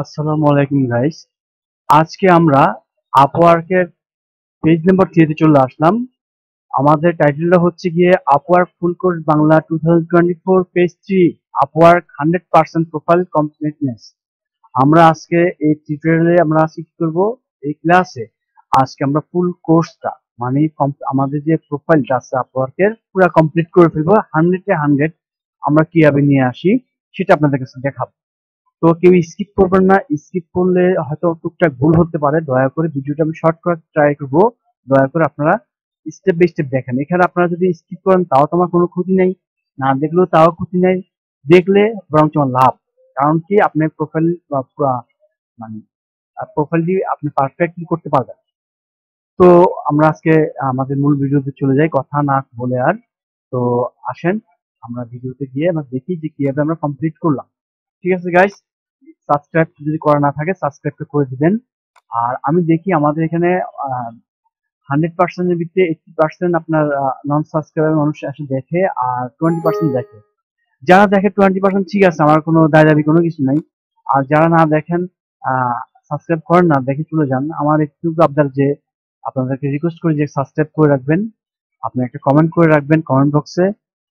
আসসালামু আলাইকুম গাইস। আজকে আমরা আপওয়ার্কের পেজ নাম্বার 3 তে চলে আসলাম। আমাদের টাইটেলটা হচ্ছে গিয়ে Upwork full course Bangla 2024 page 3 Upwork 100% profile completeness. আমরা আজকে এই টিউটোরিয়ালে আমরা আজকে কি করব, এই ক্লাসে আজকে আমরা ফুল কোর্সটা মানে আমাদের যে প্রোফাইলটা আছে আপওয়ার্কের পুরো কমপ্লিট করে ফেলবো 100 এ 100 আমরা কিভাবে নিয়ে আসি সেটা আপনাদের কাছে দেখাবো। তো কেউ স্কিপ করবেন না, স্কিপ করলে হয়তো টুকটাক ভুল হতে পারে। দয়া করে ভিডিওটা আমি শর্ট করার ট্রাই করবো, দয়া করে আপনারা স্টেপ বাই স্টেপ দেখেন। এখানে আপনারা যদি স্কিপ করেন তাও তোমার কোনো ক্ষতি নেই, না দেখলেও তাও ক্ষতি নেই, দেখলে বরং তোমার লাভ। কারণ কি আপনার প্রোফাইল মানে প্রোফাইলটি আপনি পারফেক্টলি করতে পারবেন। তো আমরা আজকে আমাদের মূল ভিডিওতে চলে যাই কথা না বলে আর। তো আসেন আমরা ভিডিওতে গিয়ে আমরা দেখি যে কিভাবে আমরা কমপ্লিট করলাম। ঠিক আছে গাইস, সাবস্ক্রাইব যদি করা না থাকে সাবস্ক্রাইবটা করে দিবেন। আর আমি দেখি আমাদের এখানে 100%-এর ভিতরে 80% আপনার নন সাবস্ক্রাইবার মানুষ এসে দেখে আর 20% দেখে। যারা দেখে 20% ঠিক আছে, আমার কোনো দায় দাবি কোনো কিছু নাই। আর যারা না দেখেন, সাবস্ক্রাইব করেন না, দেখে চলে যান, আমার একটু আবদার যে আপনাদেরকে রিকোয়েস্ট করি যে সাবস্ক্রাইব করে রাখবেন, আপনি একটা কমেন্ট করে রাখবেন কমেন্ট বক্সে,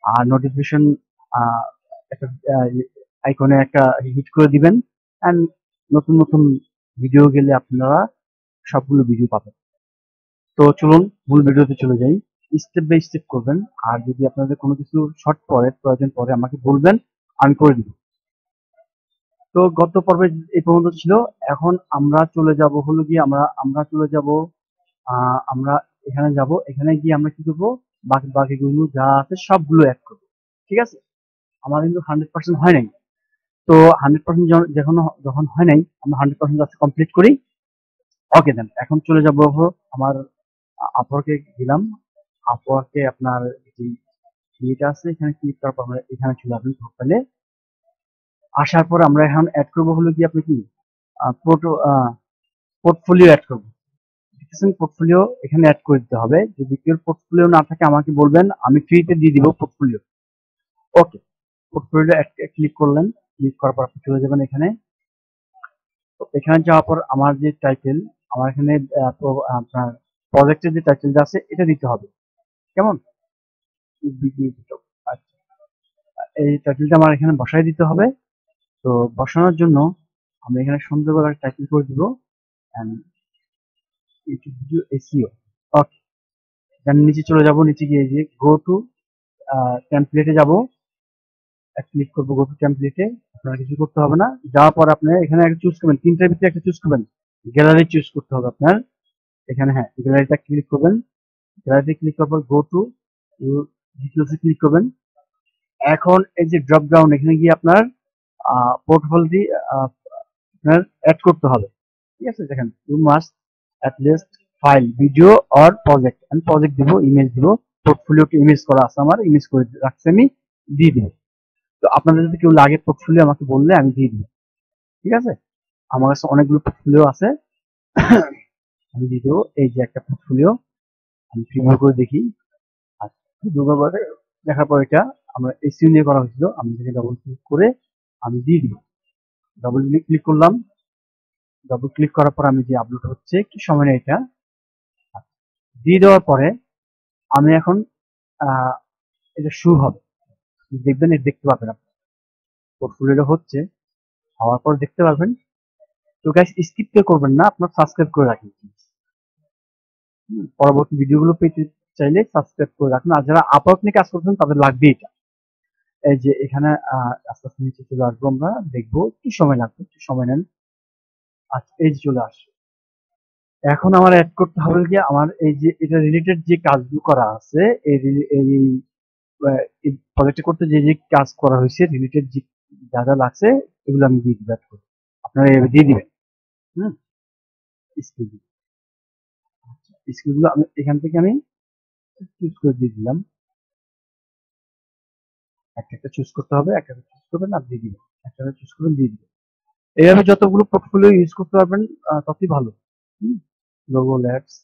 আর নোটিফিকেশন একটা আইকনে একটা হিট করে দিবেন। এন্ড নতুন নতুন ভিডিও গেলে আপনারা সবগুলো ভিডিও পাবেন। তো চলুন মূল ভিডিওতে চলে যাই, স্টেপ বাই স্টেপ করবেন। আর যদি আপনাদের কোনো কিছু শর্ট পরে প্রয়োজন পরে আমাকে বলবেন, আমি করে দিব। তো গত পর্বে এই পর্যন্ত ছিল। এখন আমরা চলে যাব হলো গিয়ে আমরা আমরা চলে যাব, আমরা এখানে যাব, এখানে গিয়ে আমরা কি করবো, বাকি বাকিগুলো যা আছে সবগুলো অ্যাড করবো। ঠিক আছে, আমার কিন্তু 100% হয় নাই। তো 100% যখন যখন হয় নাই আমরা 100% আজকে কমপ্লিট করি। ওকে দেন, এখন চলে যাব আমার আপওয়ার্কে দিলাম। আপওয়ার্কে আপনার যে ইয়েটা আছে এখানে ক্লিক করার পর আমরা এখানে চলে আসবেন প্রোফাইলে। আসার পর আমরা এখন অ্যাড করবো হলো কি আপনি কি পোর্টফোলিও অ্যাড করবো। দেখতেছেন পোর্টফোলিও এখানে অ্যাড করে দিতে হবে। যদি কেউ পোর্টফোলিও না থাকে আমাকে বলবেন, আমি ফ্রিতে দিয়ে দিব পোর্টফোলিও। ওকে, পোর্টফোলিও ক্লিক করলেন, ক্লিক করার পর আপনি চলে যাবেন এখানে। তো এখানে যাওয়ার পর আমার যে টাইটেল, আমার এখানে আপনার প্রজেক্টের যে টাইটেলটা আছে এটা দিতে হবে। কেমন, আচ্ছা, এই টাইটেলটা আমার এখানে বসাই দিতে হবে। তো বসানোর জন্য আমরা এখানে সুন্দর করে টাইটেল করে দিব ইউটিউব ভিডিও এসইও। ওকে, দেন নিচে চলে যাব, নিচে গিয়ে যে গো টু টেমপ্লেটে যাব, ক্লিক করবো গো টু টেমপ্লেটে। আপনার কিছু করতে হবে না, যাওয়ার পর আপনি এখানে একটা চুজ করবেন, তিনটার ভিতরে একটা চুজ করবেন। গ্যালারি চুজ করতে হবে আপনার এখানে, হ্যাঁ গ্যালারিটা ক্লিক করবেন। গ্যালারিতে ক্লিক করার পর গো টু ডিটেলসে ক্লিক করবেন। এখন এই যে ড্রপ ডাউন এখানে গিয়ে আপনার পোর্টফোলিও আপনার অ্যাড করতে হবে। ঠিক আছে, দেখেন you must at least file video or project, আমি প্রজেক্ট দিব, ইমেজ দিব, পোর্টফোলিওকে ইমেজ করা আছে আমার, ইমেজ করে রাখছি আমি, দিয়ে দিব। তো আপনাদের যদি কেউ লাগে পোর্টফোলিও আমাকে বললে আমি দিয়ে দিব। ঠিক আছে, আমার কাছে অনেকগুলো পোর্টফোলিও আছে, আমি দিয়ে দেবো। এই যে একটা পোর্টফোলিও, আমি প্রিভিউ করে দেখি। আচ্ছা, প্রিভিউ করে দেখার পর এটা আমরা এসইও নিয়ে করা হয়েছিল, আমি এটাকে ডবল ক্লিক করে আমি দিয়ে দিব। ডবল ক্লিক করলাম, ডবল ক্লিক করার পর আমি যে আপলোড হচ্ছে একটু সময় নেই এটা। দিয়ে দেওয়ার পরে আমি এখন এটা শুরু হবে, দেখবেন, এটা দেখতে পাবেন আপনি পোর্টফোলিওটা হচ্ছে, হওয়ার পর দেখতে পারবেন। তো গাইস স্কিপ করবেন না, আপনার সাবস্ক্রাইব করে রাখেন। পরবর্তী ভিডিওগুলো পেতে চাইলে সাবস্ক্রাইব করে রাখুন। আর যারা আপওয়ার্ক নিয়ে কাজ করছেন তাদের লাগবে এটা। এই যে এখানে আস্তে আস্তে নিচে চলে আসবো, আমরা দেখবো, একটু সময় লাগবে, একটু সময় নেন। আচ্ছা, এই যে চলে আসছে। এখন আমার অ্যাড করতে হবে কি, আমার এই যে এটা রিলেটেড যে কাজগুলো করা আছে, এই প্রজেক্টে করতে যে যে কাজ করা হয়েছে রিলেটেড যে যা যা লাগছে এগুলো আমি দিয়ে দিব, অ্যাড করবো, আপনারা দিয়ে দিবেন। হুম, স্কিল স্কিলগুলো আমি এখান থেকে আমি চুজ করে দিয়ে দিলাম। একটা একটা চুজ করতে হবে, একটা একটা চুজ করবেন আর দিয়ে দিবেন, একটা একটা চুজ করবেন দিয়ে দিবেন। এইভাবে যতগুলো পোর্টফোলিও ইউজ করতে পারবেন ততই ভালো। লোগো ল্যাডস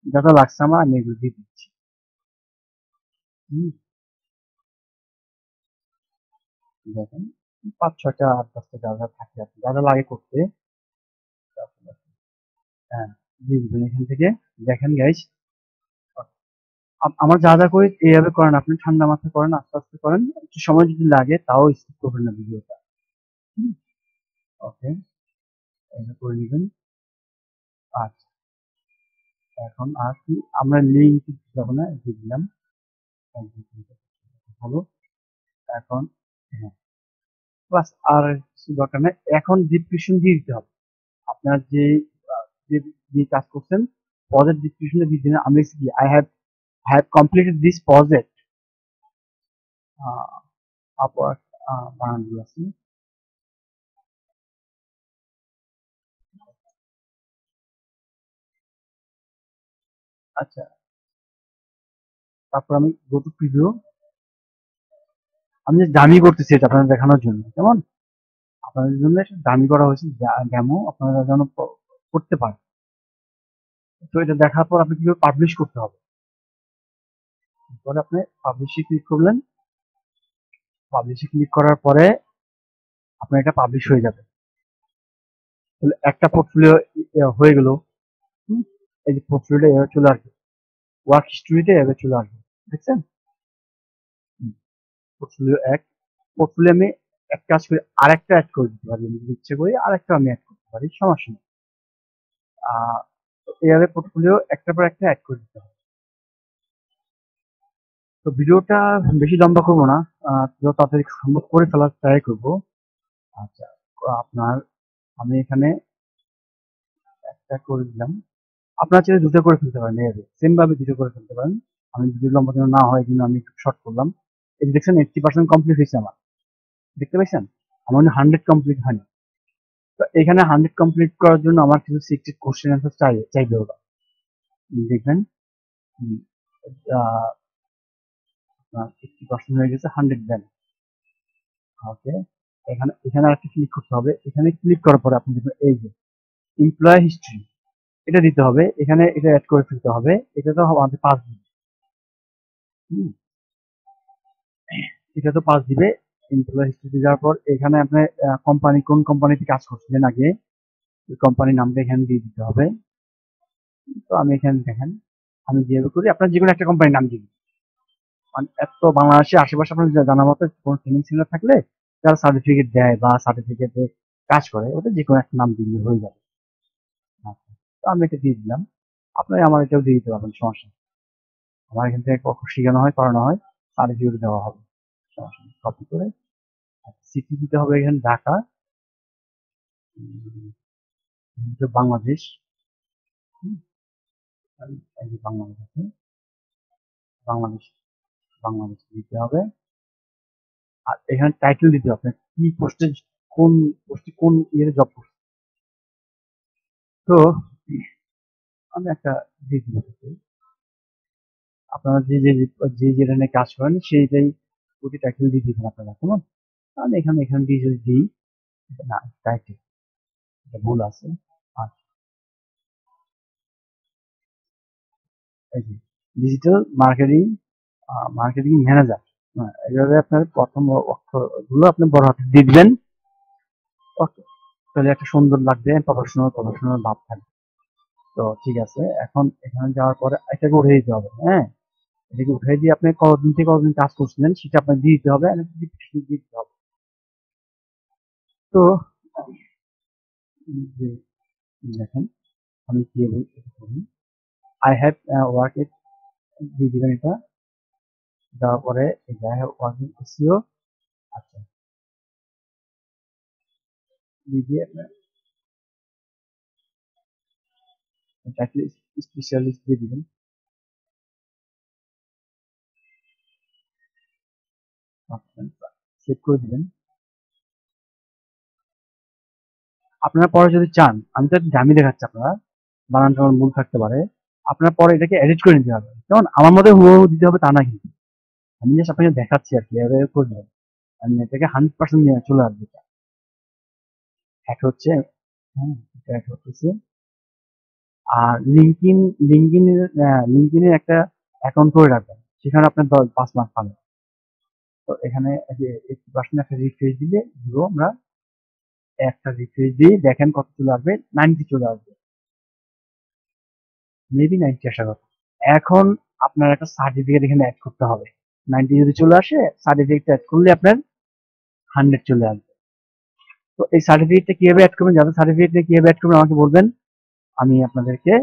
যা যা লাগছে আমার আমি এগুলো দিয়ে দিচ্ছি। হুম, দেখেন 5-6টা 8-10টা যা যা থাকে আর কি, যা যা লাগে করতে। হ্যাঁ, দিয়ে দিবেন এখান থেকে। দেখেন গাইস, আমার যা যা করি এইভাবে করেন, আপনি ঠান্ডা মাথায় করেন, আস্তে আস্তে করেন, একটু সময় যদি লাগে তাও স্কিপ করবেন না ভিডিওটা। ওকে, এটা করে নেবেন। আচ্ছা, এখন আর কি আমরা লিঙ্ক যাবো না, দিয়ে দিলাম। হলো এখন। হ্যাঁ, বাস আর কিছু দরকার নেই। এখন ডিসক্রিপশন দিয়ে দিতে হবে আপনার যে যে যে কাজ করছেন, প্রজেক্ট ডিসক্রিপশনে দিয়ে দিলেন। আমি লিখছি কি, I have completed this project Upwork বানানগুলো আছে। আচ্ছা, তারপর আমি গো টু প্রিভিউ। আমি যে দামি করতেছি এটা আপনাদের দেখানোর জন্য, কেমন আপনাদের জন্য একটা দামি করা হয়েছে ডেমো, আপনারা যেন করতে পারেন। তো এটা দেখার পর আপনি কিভাবে পাবলিশ করতে হবে, পরে আপনি পাবলিশে ক্লিক করলেন। পাবলিশে ক্লিক করার পরে আপনার এটা পাবলিশ হয়ে যাবে। তাহলে একটা পোর্টফোলিও হয়ে গেল। এই যে পোর্টফোলিওটা এভাবে চলে আসবে, ওয়ার্ক হিস্টোরিতে এভাবে চলে আসবে, দেখছেন? পোর্টফোলিও এক। পোর্টফোলিও আমি এক কাজ করে আরেকটা অ্যাড করে দিতে পারি, আমি যদি ইচ্ছে করি আরেকটা আমি অ্যাড করতে পারি, সমস্যা নেই। তো এইভাবে পোর্টফোলিও একটার পর একটা অ্যাড করে দিতে হবে। তো ভিডিওটা বেশি লম্বা করবো না, যত তাড়াতাড়ি সম্ভব করে ফেলার ট্রাই করবো। আচ্ছা, আপনার আমি এখানে একটা করে দিলাম। আপনার চাইলে দুটো করে ফেলতে পারেন, এইভাবে সেম ভাবে দুটো করে ফেলতে পারেন। আমি ভিডিও লম্বা যেন না হয়, কিন্তু আমি একটু শর্ট করলাম। এই যে দেখছেন 80% কমপ্লিট হয়েছে আমার, দেখতে পাচ্ছেন? আমার 100 কমপ্লিট হয়নি। তো এখানে 100 কমপ্লিট করার জন্য আমার কিছু সিক্রেট কোশ্চেন অ্যান্সার চাইবে ওরা, দেখবেন। 60% হয়ে গেছে, 100 দেন। ওকে, এখানে এখানে আরেকটা ক্লিক করতে হবে। এখানে ক্লিক করার পরে আপনি দেখবেন এই যে এমপ্লয় হিস্ট্রি, এটা দিতে হবে। এখানে এটা অ্যাড করে ফেলতে হবে। এটা তো আমাদের 5 দিবে। এটা তো 5 দিবে। এমপ্লয় হিস্ট্রিতে যাওয়ার পর এখানে আপনার কোম্পানি, কোন কোম্পানিতে কাজ করছিলেন আগে, ওই কোম্পানির নামটা এখানে দিয়ে দিতে হবে। তো আমি এখানে দেখেন, আমি যেভাবে করি আপনার যেকোনো একটা কোম্পানির নাম দিন। মানে এত বাংলাদেশে আশেপাশে আপনার জানা মতো কোনো ট্রেনিং সেন্টার থাকলে যারা সার্টিফিকেট দেয় বা সার্টিফিকেটে কাজ করে, ওদের যে কোনো একটা নাম দিলে হয়ে যাবে। আচ্ছা, তো আমি এটা দিয়ে দিলাম। আপনি আমার এটাও দিয়ে দিতে পারবেন, সমস্যা নেই। আমার এখান থেকে শেখানো হয়, করানো হয়, সার্টিফিকেট দেওয়া হবে, সমস্যা নেই। কপি করে সিটি দিতে হবে এখানে ঢাকা, বাংলাদেশ। হুম, এই যে বাংলাদেশ আছে, বাংলাদেশ, বাংলাদেশ দিতে হবে। আর এখানে টাইটেল দিতে হবে আপনার কি পোস্টে, কোন পোস্টে কোন ইয়েতে জব করছে। তো আমি একটা দিয়ে দিব, আপনারা যে যেটা নিয়ে কাজ করেন সেইটাই প্রতি টাইটেল দিয়ে দিবেন আপনারা, কেমন? আমি এখানে দিয়ে যদি দিই, না টাইটেল এটা ভুল আছে। আচ্ছা, এই যে ডিজিটাল মার্কেটিং, মার্কেটিং ম্যানেজার। এইভাবে আপনার প্রথম অক্ষরগুলো আপনি বড় হাতে দিয়ে দিবেন। ওকে, তাহলে একটা সুন্দর লাগবে, প্রফেশনাল প্রফেশনাল ভাব থাকবে। তো ঠিক আছে, এখন এখানে যাওয়ার পরে এটাকে উঠিয়ে দিতে হবে। হ্যাঁ, এটাকে উঠিয়ে দিয়ে আপনি কতদিন থেকে কতদিন কাজ করছিলেন সেটা আপনাকে দিয়ে দিতে হবে, and দিয়ে দিতে হবে। তো যে দেখেন আমি কি করি, আই হ্যাভ ওয়ার্ক দিয়ে দিবেন এটা। দেওয়ার পরে I have work in SEO. আচ্ছা, দিয়ে দিয়ে টাইটেল স্পেশালিস্ট দিয়ে দিবেন। সেভ করে দিবেন। আপনারা পরে যদি চান, আমি তো দামি দেখাচ্ছি, আপনারা বানানটা আমার ভুল থাকতে পারে, আপনারা পরে এটাকে এডিট করে নিতে হবে, যেমন আমার মধ্যে হুবহু দিতে হবে তা না কিন্তু, আমি জাস্ট আপনাকে দেখাচ্ছি আর কি, এভাবে করবেন। আমি এটাকে 100% নিয়ে চলে আসবে। এক হচ্ছে, হ্যাঁ, এটা এক হচ্ছে। আর লিঙ্কডিনের একটা অ্যাকাউন্ট করে রাখবেন, সেখানে আপনার 5 মাস পাবেন। তো এখানে এই যে 80% একটা রিফ্রেশ দিলে আমরা একটা রিফ্রেশ দিয়ে দেখেন কত চলে আসবে, 90 চলে আসবে, মেবি 90 আসার কথা। এখন আপনার একটা সার্টিফিকেট এখানে অ্যাড করতে হবে। 90 যদি চলে আসে, সার্টিফিকেট অ্যাড করলে আপনার 100 চলে আসবে। তো এই সার্টিফিকেটটা কিভাবে অ্যাড করবেন, যাদের সার্টিফিকেটটা কিভাবে অ্যাড করবেন আমাকে বলবেন, আমি আপনাদেরকে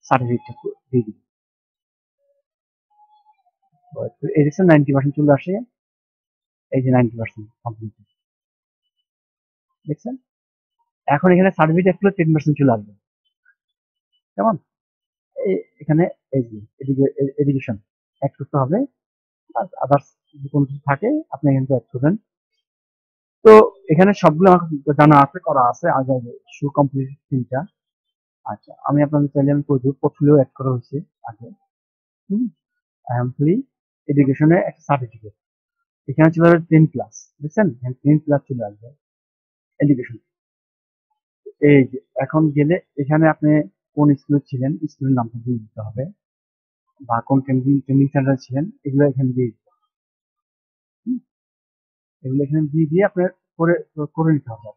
সার্টিফিকেটটা দিয়ে দিব। এই দেখছেন 90% চলে আসে, এই যে 90% কমপ্লিট দেখছেন। এখন এখানে সার্টিফিকেট অ্যাড করলে 10% চলে আসবে, কেমন? এখানে এই যে এডুকেশন অ্যাড করতে হবে, আদার্স যদি কোনো কিছু থাকে আপনি এখানে অ্যাড করবেন। তো এখানে সবগুলো আমার জানা আছে, করা আছে, আগে শু কমপ্লিট 3টা। আচ্ছা, আমি আপনাদের চাইলে আমি করে দিব, পোর্টফোলিও অ্যাড করা হয়েছে আগে। আই এম ফ্রি এডুকেশনের একটা সার্টিফিকেট, এখানে চলে আসবে 10+, বুঝছেন? 10+ চলে আসবে এডুকেশন। এই যে এখন গেলে এখানে আপনি কোন স্কুলে ছিলেন, স্কুলের নামটা দিয়ে দিতে হবে, বা কোন ট্রেনিং সেন্টারে ছিলেন, এগুলো এখানে দিয়ে দিতে হবে। এগুলো এখানে দিয়ে দিয়ে আপনার করে করে নিতে হবে।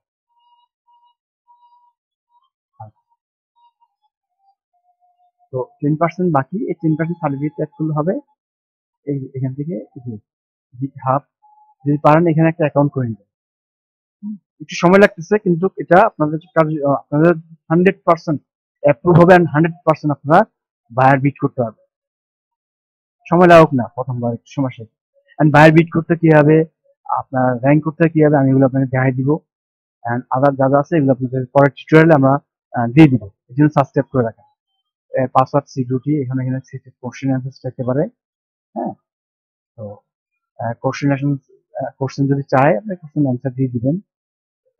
তো 10% বাকি, এই 10% সার্টিফিকেট অ্যাড করলে হবে। এই এখান থেকে হাফ যদি পারেন এখানে একটা অ্যাকাউন্ট করে নেবেন। একটু সময় লাগতেছে, কিন্তু এটা আপনাদের কাজ, আপনাদের 100% অ্যাপ্রুভ হবে, এন্ড 100% আপনারা বায়ার বিট করতে পারবেন। সময় লাগুক না, প্রথমবার একটু সমস্যা। এন্ড বায়ার বিট করতে কি হবে, আপনার র্যাঙ্ক করতে কি হবে, আমি এগুলো আপনাকে দেখাই দিব। এন্ড আদার যা যা আছে এগুলো আপনাদের পরের টিউটোরিয়ালে আমরা দিয়ে দিব। এই জন্য সাবস্ক্রাইব করে রাখেন। পাসওয়ার্ড সিকিউরিটি এখানে এখানে কোশ্চেন অ্যান্সার থাকতে পারে। হ্যাঁ, তো কোশ্চেন যদি চায় আপনি কোশ্চেন অ্যান্সার দিয়ে দিবেন।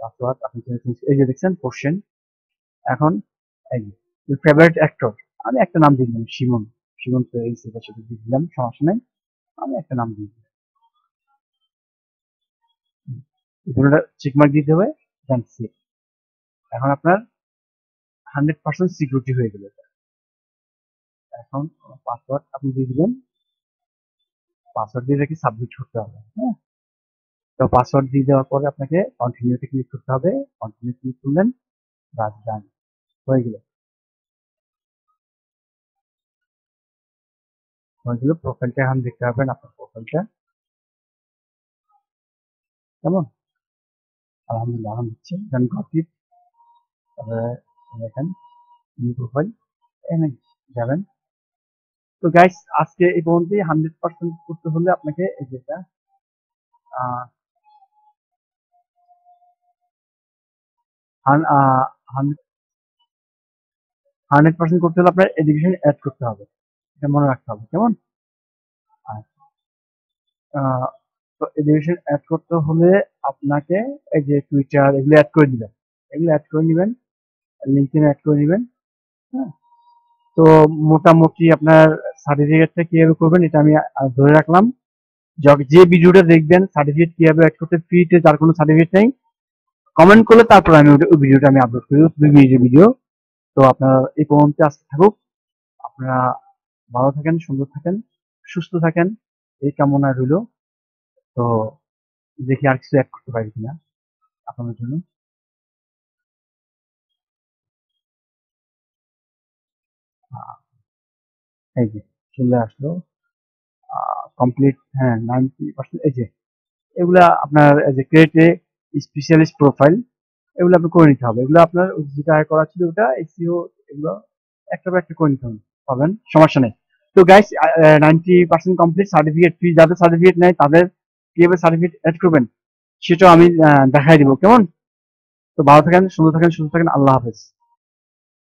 পাসওয়ার্ড আপনি এই যে দেখছেন কোশ্চেন। এখন এই যে ফেভারিট অ্যাক্টর, আমি একটা নাম দিয়ে দিলাম, শিমন। শিমন তো এই সেটার সাথে দিয়ে দিলাম, সমস্যা নেই, আমি একটা নাম দিয়ে দিলাম। দুটোটা চেকমার্ক দিতে হবে, দেন সেভ। এখন আপনার 100% সিকিউরিটি হয়ে গেল। এখন পাসওয়ার্ড আপনি দিয়ে দিবেন, পাসওয়ার্ড দিয়ে রেখে সাবমিট করতে হবে। হ্যাঁ, তো পাসওয়ার্ড দিয়ে দেওয়ার পরে আপনাকে কন্টিনিউতে ক্লিক করতে হবে। কন্টিনিউ ক্লিক করলেন, বাস ডান হয়ে গেল। হয়ে গেল। প্রোফাইলটা এখন দেখতে পাবেন, আপনার প্রোফাইলটা কেমন। আলহামদুলিল্লাহ এখন দিচ্ছে, দেন গট ইট। তারপরে দেখেন নিউ প্রোফাইল, এখানে যাবেন। তো গাইস আজকে এই পর্যন্তই। 100% করতে হলে আপনাকে এই যেটা 100% করতে হলে আপনার এডুকেশন অ্যাড করতে হবে, এটা মনে রাখতে হবে, কেমন? আহ, তো এডুকেশন অ্যাড করতে হলে আপনাকে এই যে টুইটার এগুলো অ্যাড করে দিবেন, এগুলো অ্যাড করে নেবেন, লিঙ্কডইন অ্যাড করে নেবেন। হ্যাঁ, তো মোটামুটি আপনার সার্টিফিকেটটা কিভাবে করবেন এটা আমি ধরে রাখলাম। যে ভিডিওটা দেখবেন সার্টিফিকেট কিভাবে অ্যাড করতে, ফ্রিতে যার কোনো সার্টিফিকেট নেই, কমেন্ট করলে তারপর আমি ওই ভিডিওটা আমি আপলোড করি, 2 মিনিটের ভিডিও। তো আপনারা এই পর্যন্ত আসতে থাকুক, আপনারা ভালো থাকেন, সুন্দর থাকেন, সুস্থ থাকেন, এই কামনা রইল। তো দেখি আর কিছু অ্যাড করতে পারি কিনা আপনাদের জন্য। এই যে চলে আসলো কমপ্লিট। হ্যাঁ, 90%। এই যে এগুলা আপনার এই যে ক্রিয়েট স্পেশালিস্ট প্রোফাইল, এগুলো আপনি করে নিতে হবে। এগুলো আপনার যেটা করা ছিল ওটা এসইও, এগুলো একটা পর একটা করে নিতে হবে, পাবেন, সমস্যা নেই। তো গাইস 90% কমপ্লিট। সার্টিফিকেট ফ্রি, যাদের সার্টিফিকেট নেই তাদের কিভাবে সার্টিফিকেট অ্যাড করবেন সেটাও আমি দেখাই দিব, কেমন? তো ভালো থাকেন, সুন্দর থাকেন, সুস্থ থাকেন, আল্লাহ হাফেজ।